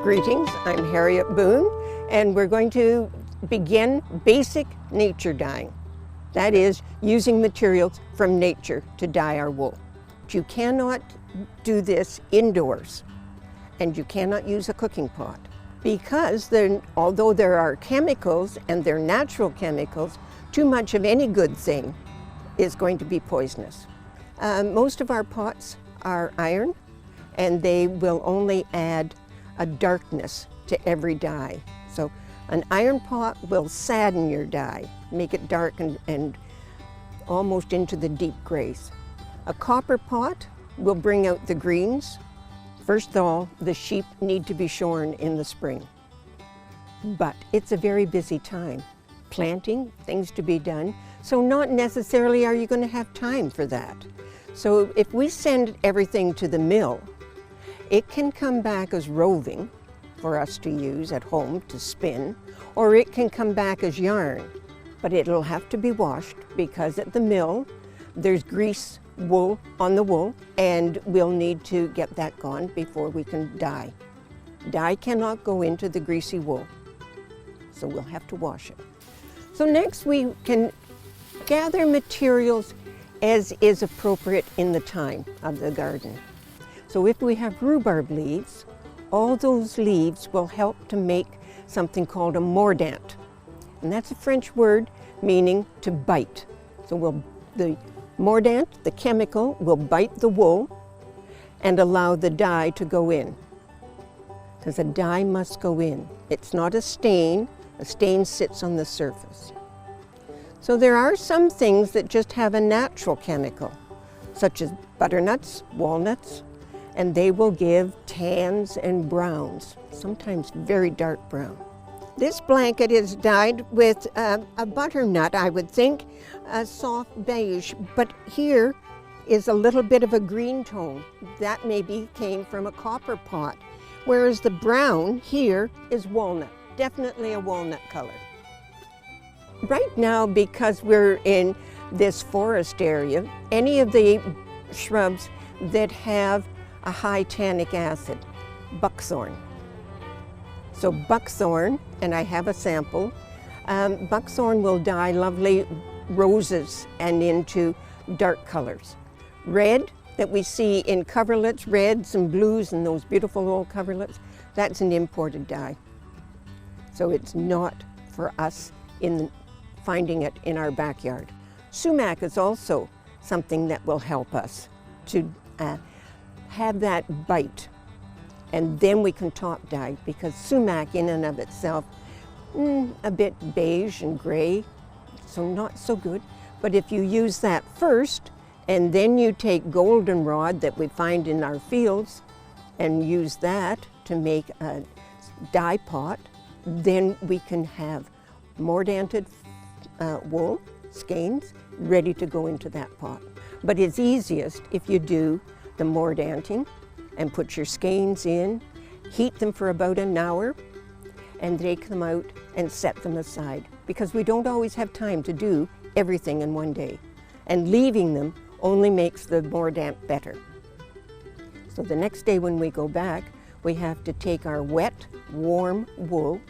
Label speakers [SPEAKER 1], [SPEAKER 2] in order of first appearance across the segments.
[SPEAKER 1] Greetings, I'm Harriet Boon, and we're going to begin basic nature dyeing. That is, using materials from nature to dye our wool. You cannot do this indoors, and you cannot use a cooking pot, because although there are chemicals, and they're natural chemicals, too much of any good thing is going to be poisonous. Most of our pots are iron, and they will only add a darkness to every dye. So an iron pot will sadden your dye, make it dark and almost into the deep grays. A copper pot will bring out the greens. First of all, the sheep need to be shorn in the spring. But it's a very busy time. Planting, things to be done, so not necessarily are you going to have time for that. So if we send everything to the mill, it can come back as roving for us to use at home to spin, or it can come back as yarn, but it'll have to be washed because at the mill there's grease wool on the wool, and we'll need to get that gone before we can dye. Dye cannot go into the greasy wool, so we'll have to wash it. So next we can gather materials as is appropriate in the time of the garden. So if we have rhubarb leaves, all those leaves will help to make something called a mordant. And that's a French word meaning to bite. So the mordant, the chemical, will bite the wool and allow the dye to go in. Because a dye must go in. It's not a stain. A stain sits on the surface. So there are some things that just have a natural chemical, such as butternuts, walnuts, and they will give tans and browns, sometimes very dark brown. This blanket is dyed with a butternut, I would think, a soft beige, but here is a little bit of a green tone. That maybe came from a copper pot, whereas the brown here is walnut, definitely a walnut color. Right now, because we're in this forest area, any of the shrubs that have a high tannic acid, buckthorn. So buckthorn, and I have a sample, buckthorn will dye lovely roses and into dark colors. Red that we see in coverlets, reds and blues and those beautiful old coverlets, that's an imported dye. So it's not for us in finding it in our backyard. Sumac is also something that will help us to have that bite, and then we can top dye, because sumac in and of itself, a bit beige and gray, so not so good. But if you use that first, and then you take goldenrod that we find in our fields and use that to make a dye pot, then we can have mordanted wool, skeins, ready to go into that pot. But it's easiest if you do the mordanting and put your skeins in, heat them for about an hour, and take them out and set them aside, because we don't always have time to do everything in one day, and leaving them only makes the mordant better. So the next day when we go back, we have to take our wet, warm wool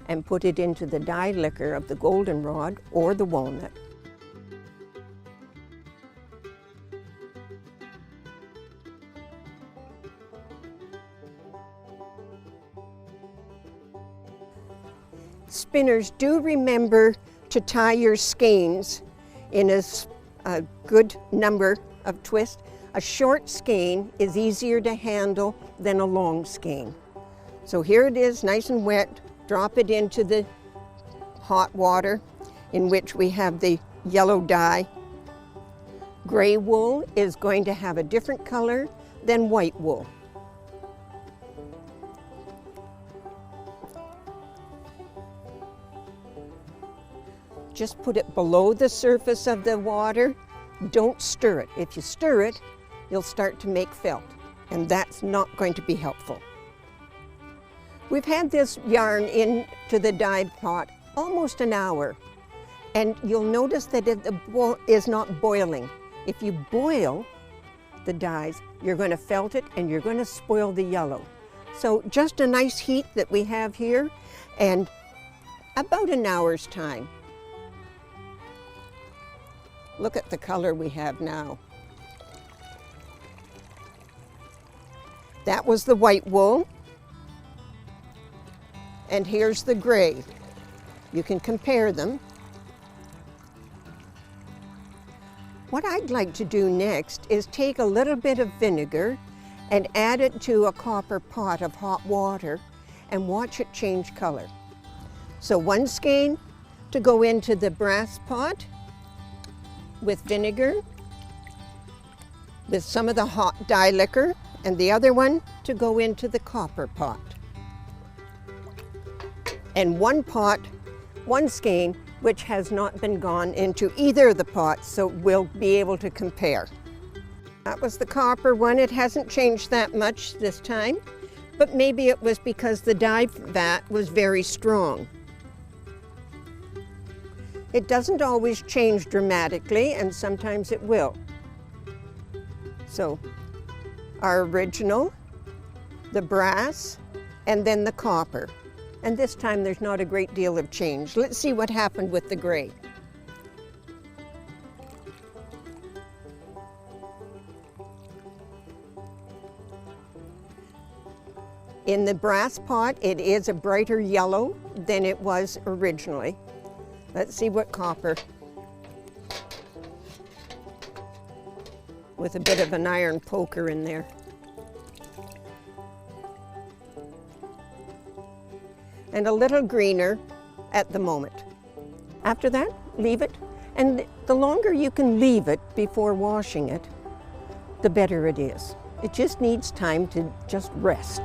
[SPEAKER 1] and put it into the dye liquor of the goldenrod or the walnut. Spinners, do remember to tie your skeins in a good number of twists. A short skein is easier to handle than a long skein. So here it is, nice and wet. Drop it into the hot water in which we have the yellow dye. Gray wool is going to have a different color than white wool. Just put it below the surface of the water. Don't stir it. If you stir it, you'll start to make felt, and that's not going to be helpful. We've had this yarn into the dye pot almost an hour, and you'll notice that it is not boiling. If you boil the dyes, you're going to felt it and you're going to spoil the yellow. So just a nice heat that we have here, and about an hour's time. Look at the color we have now. That was the white wool, and here's the gray. You can compare them. What I'd like to do next is take a little bit of vinegar and add it to a copper pot of hot water and watch it change color. So one skein to go into the brass pot with vinegar, with some of the hot dye liquor, and the other one to go into the copper pot. And one pot, one skein, which has not been gone into either of the pots, so we'll be able to compare. That was the copper one. It hasn't changed that much this time, but maybe it was because the dye vat was very strong. It doesn't always change dramatically, and sometimes it will. So, our original, the brass, and then the copper. And this time there's not a great deal of change. Let's see what happened with the gray. In the brass pot, it is a brighter yellow than it was originally. Let's see what copper, with a bit of an iron poker in there. And a little greener at the moment. After that, leave it, and the longer you can leave it before washing it, the better it is. It just needs time to just rest.